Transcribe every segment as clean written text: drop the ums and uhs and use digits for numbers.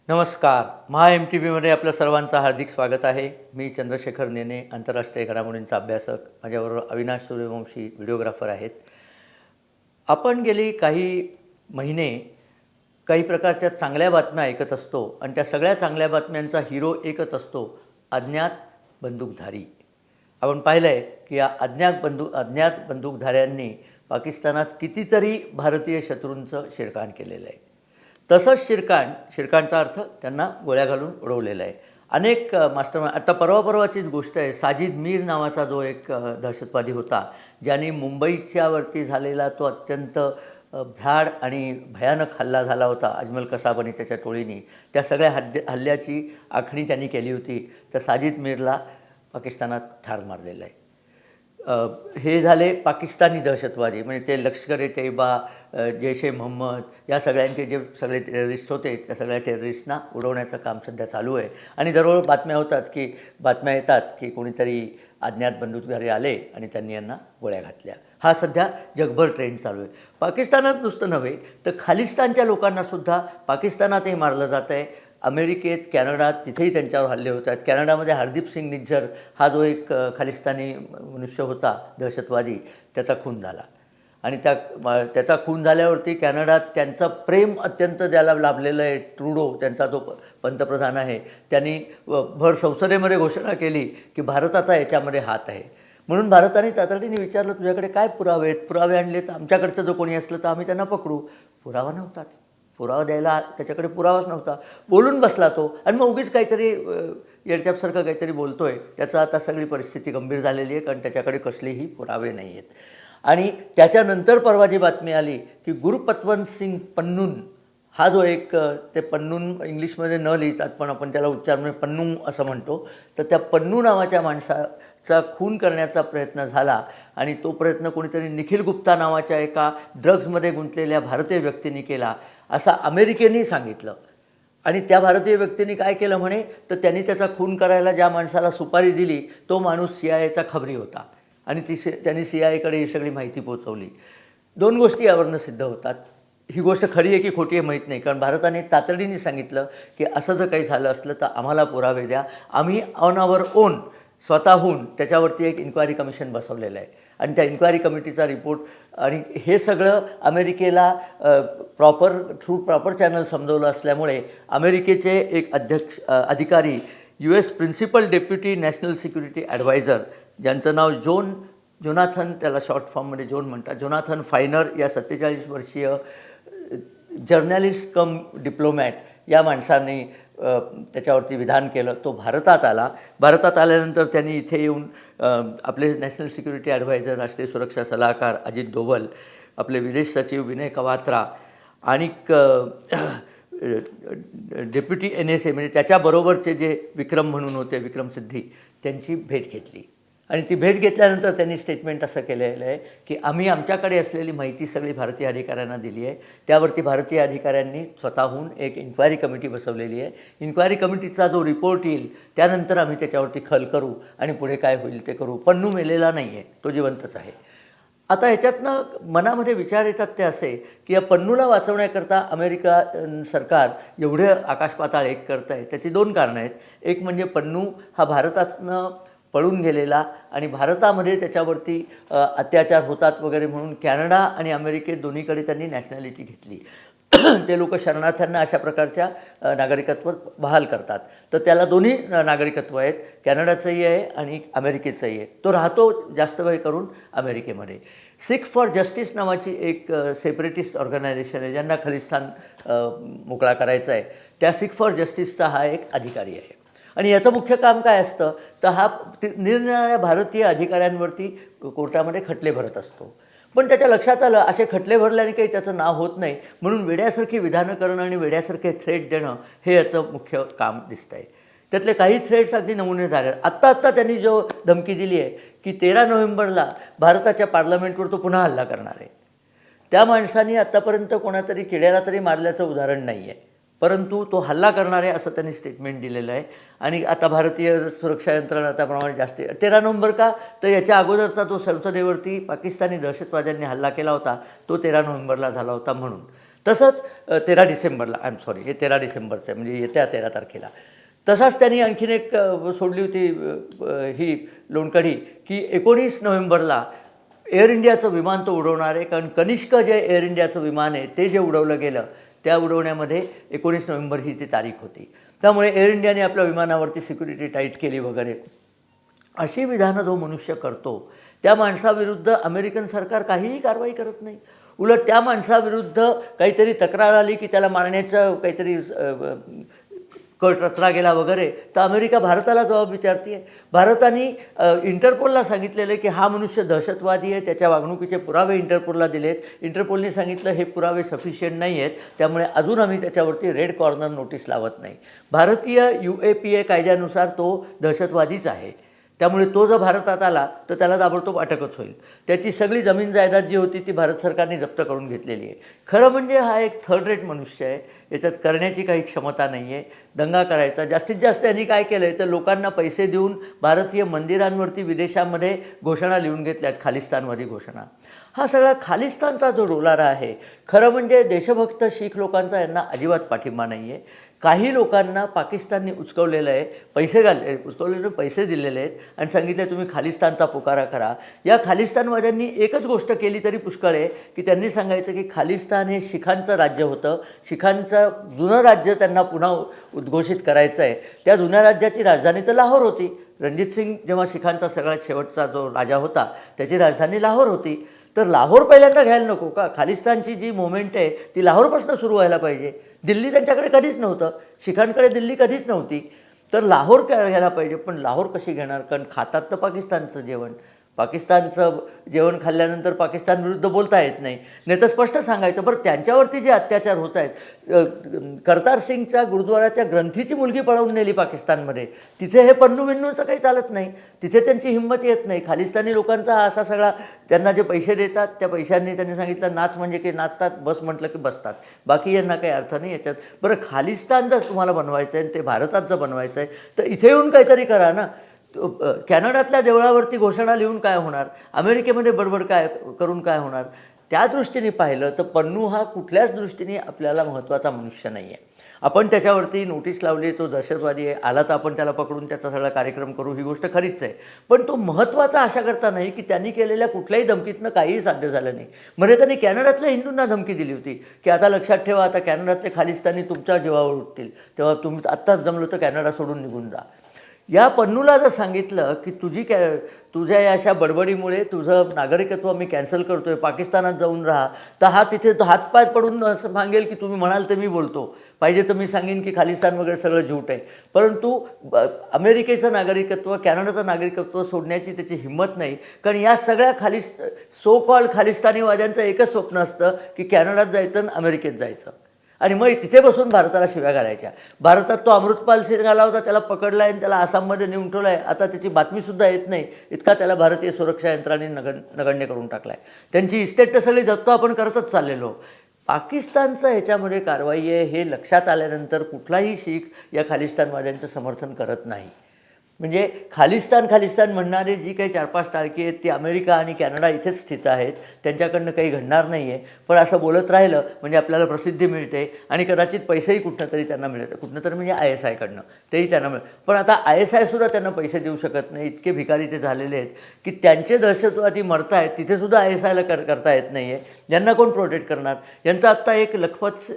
नमस्कार. MTVमध्ये आपलं सर्वांचं हार्दिक स्वागत आहे. मी चंद्रशेखर नेने, आंतरराष्ट्रीय घडामोडींचा अभ्यासक. माझ्याबरोबर अविनाश सूर्यवंशी व्हिडिओग्राफर आहेत. आपण गेली काही महिने काही प्रकारच्या चांगल्या बातम्या ऐकत असतो आणि त्या सगळ्या चांगल्या बातम्यांचा हिरो एकच असतो, अज्ञात बंदूकधारी. आपण पाहिलं आहे की या अज्ञात बंदूकधाऱ्यांनी पाकिस्तानात कितीतरी भारतीय शत्रूंचं शिरकाण केलेलं आहे. तसंच शिरकाणचा अर्थ त्यांना गोळ्या घालून उडवलेला आहे. अनेक मास्टरमाइंड. आता परवाचीच गोष्ट आहे. साजिद मीर नावाचा जो एक दहशतवादी होता, ज्याने मुंबईच्यावरती झालेला तो अत्यंत भ्याड आणि भयानक हल्ला झाला होता अजमल कसाब आणि त्याच्या टोळीने. त्या सगळ्या हल्ल्याची आखणी त्यांनी केली होती. तर साजिद मीरला पाकिस्तानात ठार मारलेलं आहे. हे झाले पाकिस्तानी दहशतवादी, म्हणजे ते लष्कर ए तैयबा, जैश ए मोहम्मद या सगळ्यांचे जे सगळे टेररिस्ट होते त्या सगळ्या टेररिस्टना उडवण्याचं काम सध्या चालू आहे. आणि दररोज बातम्या येतात की कोणीतरी अज्ञात बंदूकधारी आले आणि त्यांनी यांना गोळ्या घातल्या. हा सध्या जगभर ट्रेंड चालू आहे. पाकिस्तानात नुसतं नव्हे तर खालिस्तानच्या लोकांनासुद्धा पाकिस्तानातही मारलं जातं आहे. अमेरिकेत, कॅनडात तिथेही त्यांच्यावर हल्ले होत आहेत. कॅनडामध्ये हरदीप सिंग निज्जर हा जो एक खालिस्तानी मनुष्य होता दहशतवादी, त्याचा खून झाला. आणि त्याचा खून झाल्यावरती कॅनडात त्यांचं प्रेम अत्यंत ज्याला लाभलेलं आहे, ट्रुडो त्यांचा जो पंतप्रधान आहे, त्यांनी भर संसदेमध्ये घोषणा केली की भारताचा याच्यामध्ये हात आहे. म्हणून भारताने तातडीने विचारलं, तुझ्याकडे काय पुरावे आहेत? पुरावे आणले तर आमच्याकडचं जो कोणी असलं तर आम्ही त्यांना पकडू. पुरावा नव्हताच. पुरावा द्यायला त्याच्याकडे पुरावाच नव्हता. बोलून बसला तो आणि मग उगीच काहीतरी येडच्यापसारखं काहीतरी बोलतो आहे. त्याचा आता सगळी परिस्थिती गंभीर झालेली आहे, कारण त्याच्याकडे कसलेही पुरावे नाही आहेत. आणि त्याच्यानंतर परवा जी बातमी आली की गुरपतवंत सिंग पन्नून हा जो एक, ते पन्नून इंग्लिशमध्ये न लिहितात पण आपण त्याला उच्चार पन्नू असं म्हणतो, तर त्या पन्नू नावाच्या माणसाचा खून करण्याचा प्रयत्न झाला. आणि तो प्रयत्न कोणीतरी निखिल गुप्ता नावाच्या एका ड्रग्जमध्ये गुंतलेल्या भारतीय व्यक्तीने केला असं अमेरिकेने सांगितलं. आणि त्या भारतीय व्यक्तीने काय केलं म्हणे, तर त्यांनी त्याचा खून करायला ज्या माणसाला सुपारी दिली तो माणूस CIA खबरी होता आणि त्यांनी CIA ही सगळी माहिती पोचवली. दोन गोष्टी यावरनं सिद्ध होतात. ही गोष्ट खरी आहे की खोटी आहे माहीत नाही, कारण भारताने तातडीने सांगितलं की असं जर काही झालं असलं तर आम्हाला पुरावे द्या. आम्ही ऑन आवर ओन स्वतःहून त्याच्यावरती एक इन्क्वायरी कमिशन बसवलेलं आहे. आणि त्या इन्क्वायरी कमिटीचा रिपोर्ट आणि हे सगळं अमेरिकेला थ्रू प्रॉपर चॅनल समजवलं असल्यामुळे अमेरिकेचे एक अधिकारी, US principal deputy national security adviser, ज्यांचं नाव जोनाथन, त्याला शॉर्ट फॉर्ममध्ये जोन म्हणतात, जोनाथन फायनर या 47 वर्षीय जर्नलिस्ट कम डिप्लोमॅट या माणसाने त्याच्यावरती विधान केलं. तो भारतात आला. भारतात आल्यानंतर त्यांनी इथे येऊन आपले नॅशनल सिक्युरिटी ॲडवायझर, राष्ट्रीय सुरक्षा सल्लागार अजित डोवल, आपले विदेश सचिव विनय कवात्रा आणि डेप्युटी NSA म्हणजे त्याच्याबरोबरचे जे विक्रम म्हणून होते, विक्रम सिद्धी, त्यांची भेट घेतली. आणि ती भेट घेतल्यानंतर त्यांनी स्टेटमेंट असं केलेलं आहे की आम्ही आमच्याकडे असलेली माहिती सगळी भारतीय अधिकाऱ्यांना दिली आहे. त्यावरती भारतीय अधिकाऱ्यांनी स्वतःहून एक इन्क्वायरी कमिटी बसवलेली आहे. इन्क्वायरी कमिटीचा जो रिपोर्ट येईल त्यानंतर आम्ही त्याच्यावरती खल करू आणि पुढे काय होईल ते करू. पन्नू मेलेला नाही आहे, तो जिवंतच आहे. आता ह्याच्यातनं मनामध्ये विचार येतात ते असे की या पन्नूला वाचवण्याकरता अमेरिका सरकार एवढे आकाशपाताळ एक करतं आहे. त्याची दोन कारणं आहेत. एक म्हणजे पन्नू हा भारतातनं पळून गेलेला आणि भारतामध्ये त्याच्यावरती अत्याचार होतात वगैरे म्हणून कॅनडा आणि अमेरिकेत दोन्हीकडे त्यांनी नॅशनॅलिटी घेतली. ते लोक शरणार्थ्यांना अशा प्रकारच्या नागरिकत्व बहाल करतात. तर त्याला दोन्ही नागरिकत्व आहेत, कॅनडाचंही आहे आणि अमेरिकेचंही आहे. तो राहतो जास्त वेळ करून अमेरिकेमध्ये. सिख फॉर जस्टिस नावाची एक सेपरेटिस्ट ऑर्गनायझेशन आहे, ज्यांना खलिस्तान मोकळा करायचा आहे. त्या सिख फॉर जस्टिसचा हा एक अधिकारी आहे. आणि याचं मुख्य काम काय असतं, तर हा निरनिराळ्या भारतीय अधिकाऱ्यांवरती कोर्टामध्ये खटले भरत असतो. पण त्याच्या लक्षात आलं असे खटले भरल्याने काही त्याचं नाव होत नाही, म्हणून वेड्यासारखी विधानं करणं आणि वेड्यासारखे थ्रेट देणं हे याचं मुख्य काम दिसतं आहे. त्यातले काही थ्रेट्स अगदी नमुनेदार आहेत. आत्ता त्यांनी जो धमकी दिली आहे की 13 नोव्हेंबरला भारताच्या पार्लमेंटवर तो पुन्हा हल्ला करणार आहे. त्या माणसाने आत्तापर्यंत कोणातरी किड्याला तरी मारल्याचं उदाहरण नाही आहे, परंतु तो हल्ला करणार आहे असं त्यांनी स्टेटमेंट दिलेलं आहे. आणि आता भारतीय सुरक्षा यंत्रणा त्याप्रमाणे जास्त 13 नोव्हेंबर का, तर याच्या अगोदरचा तो संसदेवरती पाकिस्तानी दहशतवाद्यांनी हल्ला केला होता तो 13 नोव्हेंबरला झाला होता म्हणून. तसंच 13 डिसेंबरला हे 13 डिसेंबरचं आहे, म्हणजे येत्या 13 तारखेला. तसाच त्यांनी आणखीन एक सोडली होती ही लोणकढी, की 19 नोव्हेंबरला एअर इंडियाचं विमान तो उडवणार आहे. कारण कनिष्क जे एअर इंडियाचं विमान आहे ते जे उडवलं गेलं, त्या उडवण्यामध्ये 19 नोव्हेंबर ही ती तारीख होती. त्यामुळे एअर इंडियाने आपल्या विमानावरती सिक्युरिटी टाईट केली वगैरे. अशी विधानं जो मनुष्य करतो त्या माणसाविरुद्ध अमेरिकन सरकार काहीही कारवाई करत नाही. उलट त्या माणसाविरुद्ध काहीतरी तक्रार आली की त्याला मारण्याचं काहीतरी कट रचला गेला वगैरे, तर अमेरिका भारताला जबाब विचारते आहे. भारताने इंटरपोलला सांगितलेलं आहे की हा मनुष्य दहशतवादी आहे, त्याच्या वागणुकीचे पुरावे इंटरपोलला दिलेत. इंटरपोलने सांगितलं हे पुरावे सफिशियंट नाही आहेत, त्यामुळे अजून आम्ही त्याच्यावरती रेड कॉर्नर नोटीस लावत नाही. भारतीय UAPA कायद्यानुसार तो दहशतवादीच आहे. त्यामुळे तो जर भारतात आला तर त्याला ताबडतोब अटकच होईल. त्याची सगळी जमीन जायदाद जी होती ती भारत सरकारने जप्त करून घेतलेली आहे. खरं म्हणजे हा एक थर्ड रेट मनुष्य आहे. याच्यात करण्याची काही क्षमता नाही आहे. दंगा करायचा जास्तीत जास्त यांनी काय केलं आहे तर लोकांना पैसे देऊन भारतीय मंदिरांवरती विदेशामध्ये घोषणा लिहून घेतल्यात, खालिस्तानवादी घोषणा. हा सगळा खालिस्तानचा जो डोलारा आहे, खरं म्हणजे देशभक्त शीख लोकांचा यांना अजिबात पाठिंबा नाही आहे. काही लोकांना पाकिस्तानने उचकवलेलं आहे, पैसे दिलेले आहेत आणि सांगितले तुम्ही खालिस्तानचा पुकारा करा. या खालिस्तानवाद्यांनी एकच गोष्ट केली तरी पुष्कळ आहे, की त्यांनी सांगायचं की खालिस्तान हे शिखांचं राज्य होतं, शिखांचं जुनं राज्य त्यांना पुन्हा उद्घोषित करायचं आहे. त्या जुन्या राज्याची राजधानी तर लाहोर होती. रणजित सिंग जेव्हा शिखांचा सगळ्यात शेवटचा जो राजा होता त्याची राजधानी लाहोर होती. तर लाहोर पहिल्यांदा घ्यायला नको का? खालिस्तानची जी मुवमेंट आहे ती लाहोरपासून सुरू व्हायला पाहिजे. दिल्ली त्यांच्याकडे कधीच नव्हतं, शिखांकडे दिल्ली कधीच नव्हती. तर लाहोर घ्यायला पाहिजे. पण लाहोर कशी घेणार? कारण खातात तर पाकिस्तानचं जेवण. पाकिस्तानचं जेवण खाल्ल्यानंतर पाकिस्तानविरुद्ध बोलता येत नाही. नाही तर स्पष्ट सांगायचं. बरं, त्यांच्यावरती जे अत्याचार होत आहेत, करतार सिंगच्या गुरुद्वाराच्या ग्रंथीची मुलगी पळवून नेली पाकिस्तानमध्ये, तिथे हे पन्नू बिन्नूचं काही चालत नाही. तिथे त्यांची हिंमत येत नाही. खालिस्तानी लोकांचा हा असा सगळा, त्यांना जे पैसे देतात त्या पैशांनी त्यांनी सांगितलं नाच म्हणजे की नाचतात, बस म्हटलं की बसतात, बाकी यांना काही अर्थ नाही याच्यात. बरं, खालिस्तान जर तुम्हाला बनवायचं आहे आणि ते भारतात जर बनवायचं आहे तर इथे येऊन काहीतरी करा ना. कॅनडातल्या देवळावरती घोषणा लिहून काय होणार? अमेरिकेमध्ये बडबड काय करून काय होणार? त्या दृष्टीने पाहिलं तर पन्नू हा कुठल्याच दृष्टीने आपल्याला महत्त्वाचा मनुष्य नाही आहे. आपण त्याच्यावरती नोटीस लावली, तो दहशतवादी आहे, आला तर आपण त्याला पकडून त्याचा सगळा कार्यक्रम करू, ही गोष्ट खरीच आहे. पण तो महत्त्वाचा अशा करता नाही की त्यांनी केलेल्या कुठल्याही धमकीतनं काहीही साध्य झालं नाही. म्हणजे त्यांनी कॅनडातल्या हिंदूंना धमकी दिली होती की आता लक्षात ठेवा, आता कॅनडातले खालिस्तानी तुमच्या जीवावर उठतील, तेव्हा तुम्ही आत्ताच जमलं तर कॅनडा सोडून निघून जा. या पन्नूला जर सांगितलं की तुझ्या या अशा बडबडीमुळे तुझं नागरिकत्व मी कॅन्सल करतोय, पाकिस्तानात जाऊन राहा, तर हा तिथे हातपाय पडून असं सांगेल की तुम्ही म्हणाल तर मी बोलतो, पाहिजे तर मी सांगेन की खालिस्तान वगैरे सगळं झूट आहे. परंतु अमेरिकेचं नागरिकत्व, कॅनडाचं नागरिकत्व सोडण्याची त्याची हिंमत नाही. कारण या सगळ्या सो कॉल्ड खालिस्तानीवाद्यांचं एकच स्वप्न असतं की कॅनडात जायचं आणि अमेरिकेत जायचं आणि मग तिथे बसून भारताला शिव्या घालायच्या. भारतात तो अमृतपाल सिंग आला होता, त्याला पकडला आहे आणि त्याला आसाममध्ये नेऊन ठेवलं आहे. आता त्याची बातमीसुद्धा येत नाही, इतका त्याला भारतीय सुरक्षा यंत्रणांनी नगण्य करून टाकला आहे. त्यांची इस्टेट तर सगळी जप्त आपण करतच चाललेलो. पाकिस्तानचं ह्याच्यामध्ये कारवाई आहे हे लक्षात आल्यानंतर कुठलाही शीख या खालिस्तानवाद्यांचं समर्थन करत नाही. म्हणजे खालिस्तान म्हणणारे जी काही 4-5 टाळकी आहेत ती अमेरिका आणि कॅनडा इथेच स्थित आहेत, त्यांच्याकडनं काही घडणार नाही आहे. पण असं बोलत राहिलं म्हणजे आपल्याला प्रसिद्धी मिळते आणि कदाचित पैसेही कुठनं तरी त्यांना मिळतं, कुठनं तरी म्हणजे ISIकडनं तेही त्यांना मिळतं. पण आता ISIसुद्धा त्यांना पैसे देऊ शकत नाही, इतके भिकारी ते झालेले आहेत की त्यांचे दहशतवादी मरत आहेत तिथेसुद्धा ISIला करता येत नाही आहे. यांना कोण प्रोटेक्ट करणार? यांचं आत्ता एक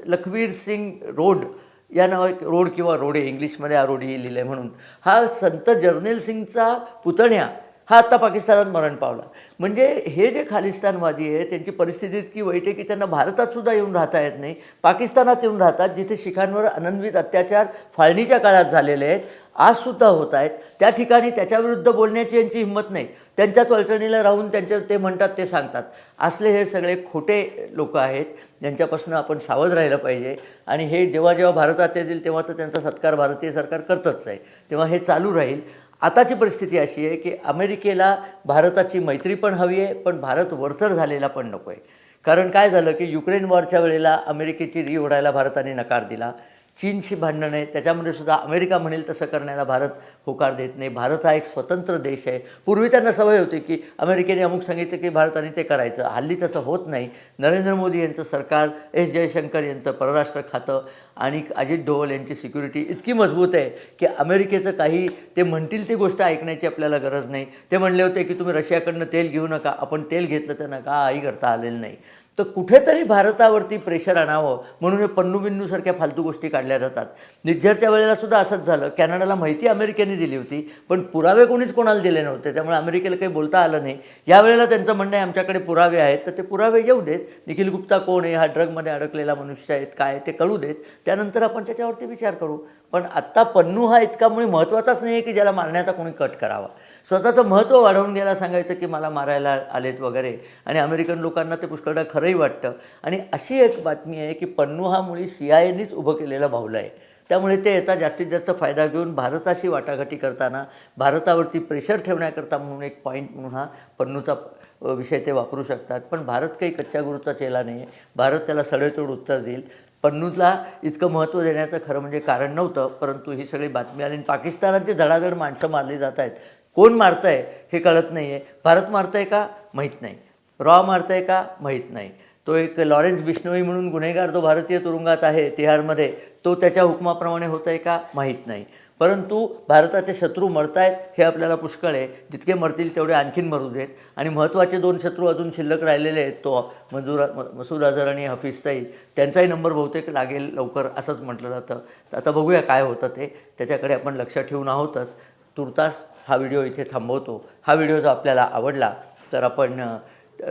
लखवीर सिंग रोड या नाव एक रोड किंवा रोडे, इंग्लिशमध्ये रोड ही लिहिलं आहे म्हणून, हा संत जर्नेल सिंगचा पुतण्या हा आत्ता पाकिस्तानात मरण पावला. म्हणजे हे जे खालिस्तानवादी आहे त्यांची परिस्थिती इतकी वाईट आहे की त्यांना भारतातसुद्धा येऊन राहता येत नाही, पाकिस्तानात येऊन राहतात जिथे शिखांवर अनन्वित अत्याचार फाळणीच्या काळात झालेले आहेत, आजसुद्धा होत आहेत. त्या ठिकाणी त्याच्याविरुद्ध बोलण्याची यांची हिंमत नाही. त्यांच्याच वळचणीला राहून ते म्हणतात ते सांगतात. असले हे सगळे खोटे लोक आहेत, ज्यांच्यापासून आपण सावध राहिलं पाहिजे. आणि हे जेव्हा जेव्हा भारतात येतील तेव्हा तर त्यांचा सत्कार भारतीय सरकार करतच आहे, तेव्हा हे चालू राहील. आताची परिस्थिती अशी आहे की अमेरिकेला भारताची मैत्री पण हवी आहे, पण भारत वरचढ झालेला पण नको आहे. कारण काय झालं की युक्रेन वॉरच्या वेळेला अमेरिकेची ओढायला भारताने नकार दिला. चीनशी भांडण आहे, त्याच्यामध्ये सुद्धा अमेरिका म्हणेल तसं करण्याला भारत होकार देत नाही. भारत हा एक स्वतंत्र देश आहे. पूर्वी त्यांना सवय होती की अमेरिकेने अमुक सांगितलं की भारताने ते करायचं. हल्ली तसं होत नाही. नरेंद्र मोदी यांचं सरकार, एस जयशंकर यांचं परराष्ट्र खातं आणि अजित डोवल यांची सिक्युरिटी इतकी मजबूत आहे की अमेरिकेचं काही ते म्हणतील ती गोष्ट ऐकण्याची आपल्याला गरज नाही. ते म्हणले होते की तुम्ही रशियाकडनं तेल घेऊ नका, आपण तेल घेतलं त्यांना काही करता आलेलं नाही. तर कुठेतरी भारतावरती प्रेशर आणावं म्हणून हे पन्नूबिन्नूसारख्या फालतू गोष्टी काढल्या जातात. निज्जरच्या वेळेला सुद्धा असंच झालं. कॅनडाला माहिती अमेरिकेने दिली होती, पण पुरावे कोणीच कोणाला दिले नव्हते, त्यामुळे अमेरिकेला काही बोलता आलं नाही. यावेळेला त्यांचं म्हणणं आहे आमच्याकडे पुरावे आहेत, तर ते पुरावे येऊ देत. निखिल गुप्ता कोण आहे, हा ड्रगमध्ये अडकलेला मनुष्य आहेत काय ते कळू देत, त्यानंतर आपण त्याच्यावरती विचार करू. पण आत्ता पन्नू हा इतका मुळे महत्त्वाचाच नाही आहे की ज्याला मारण्याचा कोणी कट करावा. स्वतःचं महत्त्व वाढवून गेला, सांगायचं की मला मारायला आलेत वगैरे, आणि अमेरिकन लोकांना ते पुष्कळदा खरंही वाटतं. आणि अशी एक बातमी आहे की पन्नू हा मुळी CIAनेच उभं केलेला भावला आहे. त्यामुळे ते याचा जास्तीत जास्त फायदा घेऊन भारताशी वाटाघाटी करताना, भारतावरती प्रेशर ठेवण्याकरता म्हणून एक पॉईंट म्हणून हा पन्नूचा विषय ते वापरू शकतात. पण भारत काही कच्च्या गुरूचा चेला नाही आहे. भारत त्याला सडेतोड उत्तर देईल. पन्नूला इतकं महत्त्व देण्याचं खरं म्हणजे कारण नव्हतं, परंतु ही सगळी बातमी आली. पाकिस्तानात ते धडाधड माणसं मारली जात आहेत. कोण मारतं आहे हे कळत नाही आहे. भारत मारतं आहे का माहीत नाही, मारतं आहे का माहीत नाही. तो एक लॉरेन्स बिश्नोई म्हणून गुन्हेगार जो भारतीय तुरुंगात आहे तिहारमध्ये, तो त्याच्या हुकमाप्रमाणे होतं आहे का माहीत नाही. परंतु भारताचे शत्रू मरत आहेत हे आपल्याला पुष्कळ आहे. जितके मरतील तेवढे आणखीन मरू देत. आणि महत्त्वाचे 2 शत्रू अजून शिल्लक राहिलेले आहेत, तो मसूद अझहर आणि हफीज सईद. त्यांचाही नंबर बहुतेक लागेल लवकर असंच म्हटलं जातं. तर आता बघूया काय होतं ते, त्याच्याकडे आपण लक्ष ठेवून आहोतच. तुर्तास हा व्हिडिओ इथे थांबवतो. हा व्हिडिओ जर आपल्याला आवडला तर आपण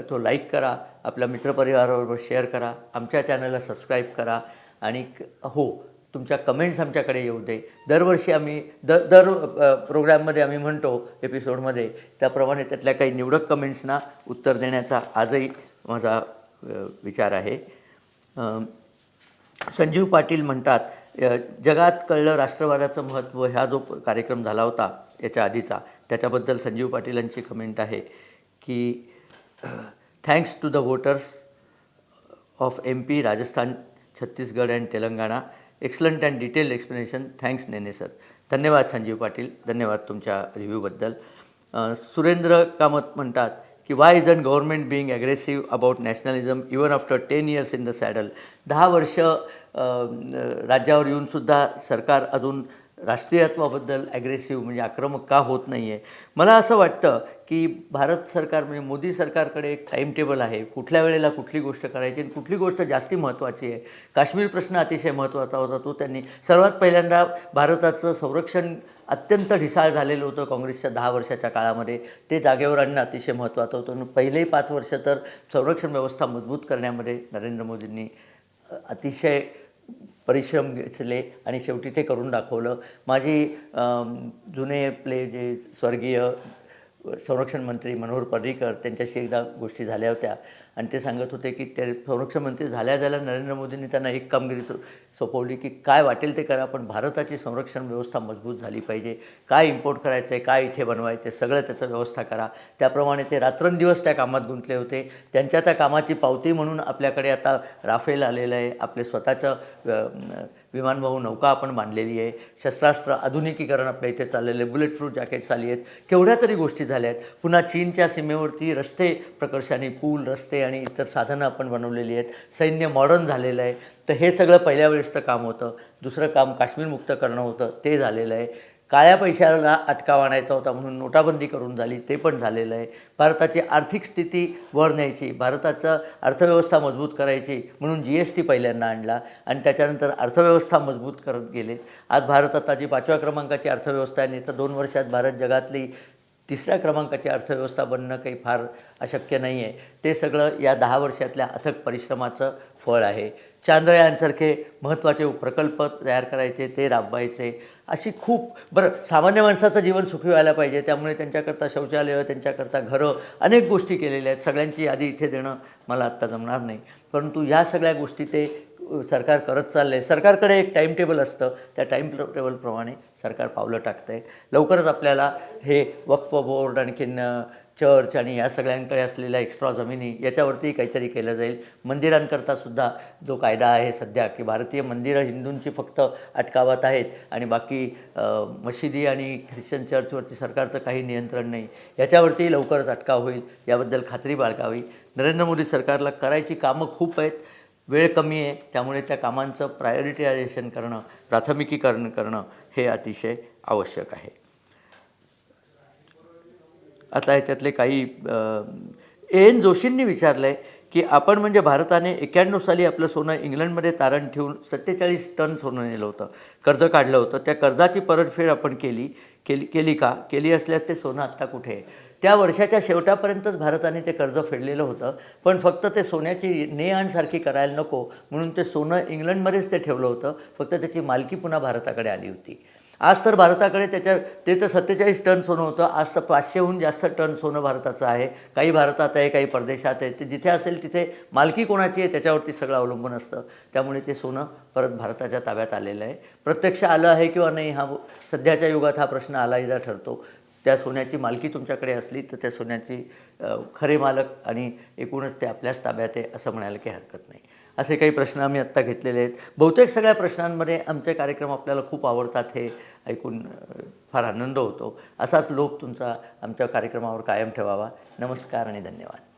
तो लाईक करा, आपल्या मित्रपरिवाराबरोबर शेअर करा, आमच्या चॅनलला सबस्क्राईब करा. आणि हो, तुमच्या कमेंट्स आमच्याकडे येऊ दे. दरवर्षी आम्ही दर प्रोग्रॅममध्ये आम्ही म्हणतो, एपिसोडमध्ये, त्याप्रमाणे त्यातल्या काही निवडक कमेंट्सना उत्तर देण्याचा आजही माझा विचार आहे. संजीव पाटील म्हणतात, जगात कळलं राष्ट्रवादाचं महत्त्व, हा जो कार्यक्रम झाला होता याच्या आधीचा, त्याच्याबद्दल संजीव पाटीलांची कमेंट आहे की thanks to the voters of MP, Rajasthan, Chhattisgarh and Telangana. Excellent and detailed explanation. Thanks Nene sir. धन्यवाद संजीव पाटील, धन्यवाद तुमच्या रिव्ह्यूबद्दल. सुरेंद्र कामत म्हणतात की Y isn't government being aggressive about nationalism even after 10 years in the saddle. 10 वर्ष राज्यावर येऊनसुद्धा सरकार अजून राष्ट्रीयत्वाबद्दल ॲग्रेसिव्ह म्हणजे आक्रमक का होत नाही आहे. मला असं वाटतं की भारत सरकार म्हणजे मोदी सरकारकडे एक टाईम टेबल आहे, कुठल्या वेळेला कुठली गोष्ट करायची आणि कुठली गोष्ट जास्ती महत्त्वाची आहे. काश्मीर प्रश्न अतिशय महत्त्वाचा होता, तो त्यांनी सर्वात पहिल्यांदा, भारताचं संरक्षण अत्यंत ढिसाळ झालेलं होतं काँग्रेसच्या 10 वर्षाच्या काळामध्ये, ते जागेवर आणणं अतिशय महत्त्वाचं होतं. आणि पहिलेही 5 वर्ष तर संरक्षण व्यवस्था मजबूत करण्यामध्ये नरेंद्र मोदींनी अतिशय परिश्रम घेतले आणि शेवटी ते करून दाखवलं. माझी जुने आपले जे स्वर्गीय संरक्षण मंत्री मनोहर पर्रिकर, त्यांच्याशी एकदा गोष्टी झाल्या होत्या आणि ते सांगत होते की ते संरक्षण मंत्री झाल्या नरेंद्र मोदींनी त्यांना एक कामगिरी सोपवली की काय वाटेल ते करा, पण भारताची संरक्षण व्यवस्था मजबूत झाली पाहिजे. काय इम्पोर्ट करायचं आहे, काय इथे बनवायचं आहे, सगळं त्याचं व्यवस्था करा. त्याप्रमाणे ते रात्रंदिवस त्या कामात गुंतले होते. त्यांच्या त्या कामाची पावती म्हणून आपल्याकडे आता राफेल आलेलं आहे, आपले स्वतःचं विमानवाहू नौका आपण बांधलेली आहे, शस्त्रास्त्र आधुनिकीकरण आपल्या इथे चाललेलं आहे, बुलेट प्रूफ जॅकेट्स आली आहेत, केवढ्या तरी गोष्टी झाल्या आहेत. पुन्हा चीनच्या सीमेवरती रस्ते प्रकर्षाने, पूल, रस्ते आणि इतर साधनं आपण बनवलेली आहेत. सैन्य मॉडर्न झालेलं आहे. तर हे सगळं पहिल्या वेळेसचं काम होतं. दुसरं काम काश्मीर मुक्त करणं होतं, ते झालेलं आहे. काळ्या पैशाला अटकाव आणायचा होता म्हणून नोटाबंदी करून झाली, ते पण झालेलं आहे. भारताची आर्थिक स्थिती वर न्यायची, भारताचं अर्थव्यवस्था मजबूत करायची म्हणून GST पहिल्यांदा आणला आणि त्याच्यानंतर अर्थव्यवस्था मजबूत करत गेले. आज भारत आताची 5व्या क्रमांकाची अर्थव्यवस्था आहे आणि तर 2 वर्षात भारत जगातली 3ऱ्या क्रमांकाची अर्थव्यवस्था बनणं काही फार अशक्य नाही आहे. ते सगळं या 10 वर्षातल्या अथक परिश्रमाचं फळ आहे. चांद्रयानसारखे महत्त्वाचे प्रकल्प तयार करायचे, ते राबवायचे, अशी खूप सामान्य माणसाचं जीवन सुखी व्हायला पाहिजे, त्यामुळे त्यांच्याकरता शौचालय, त्यांच्याकरता घरं, अनेक गोष्टी केलेल्या आहेत. सगळ्यांची यादी इथे देणं मला आत्ता जमणार नाही, परंतु या सगळ्या गोष्टी ते सरकार करत चाललं आहे. सरकारकडे एक टाईम टेबल असतं, त्या टाईम टेबलप्रमाणे सरकार पावलं टाकतं आहे. लवकरच आपल्याला हे वक्फ बोर्ड, आणखीन चर्च आणि या सगळ्यांकडे असलेल्या एक्स्ट्रा जमिनी याच्यावरती काहीतरी केलं जाईल. मंदिरांकरता सुद्धा जो कायदा आहे सध्या की भारतीय मंदिरं हिंदूंची फक्त अटकावत आहेत आणि बाकी मशिदी आणि ख्रिश्चन चर्चवरती सरकारचं काही नियंत्रण नाही, याच्यावरती लवकरच अटकाव होईल याबद्दल खात्री बाळगावी. नरेंद्र मोदी सरकारला करायची कामं खूप आहेत, वेळ कमी आहे, त्यामुळे त्या कामांचं प्रायोरिटायझेशन करणं, प्राथमिकीकरण करणं हे अतिशय आवश्यक आहे. आता ह्याच्यातले काही एन जोशींनी विचारलं आहे की आपण म्हणजे भारताने 91 साली आपलं सोनं इंग्लंडमध्ये तारण ठेवून 47 टन सोनं नेलं होतं, कर्ज काढलं होतं, त्या कर्जाची परतफेड आपण केली का? केली असल्यास ते सोनं आत्ता कुठे आहे? त्या वर्षाच्या शेवटापर्यंतच भारताने ते कर्ज फेडलेलं होतं, पण फक्त ते सोन्याची ने-आणसारखी करायला नको म्हणून ते सोनं इंग्लंडमध्येच ते ठेवलं होतं, फक्त त्याची मालकी पुन्हा भारताकडे आली होती. आज तर भारताकडे ते तर 47 टन सोनं होतं, आज तर 500हून जास्त टन सोनं भारताचं आहे. काही भारतात आहे, काही परदेशात आहे. ते जिथे असेल तिथे मालकी कोणाची आहे त्याच्यावरती सगळं अवलंबून असतं. त्यामुळे ते सोनं परत भारताच्या ताब्यात आलेलं आहे. प्रत्यक्ष आलं आहे किंवा नाही हा सध्याच्या युगात हा प्रश्न आलायदा ठरतो. त्या सोन्याची मालकी तुमच्याकडे असली तर त्या सोन्याची खरे मालक आणि एकूणच ते आपल्याच ताब्यात आहे असं म्हणायला काही हरकत नाही. असे काही प्रश्न आम्ही आत्ता घेतलेले आहेत. बहुतेक सगळ्या प्रश्नांमध्ये आमचे कार्यक्रम आपल्याला खूप आवडतात, हे ऐकून फार आनंद होतो. असाच लोभ तुमचा आमच्या कार्यक्रमावर कायम ठेवावा. नमस्कार आणि धन्यवाद.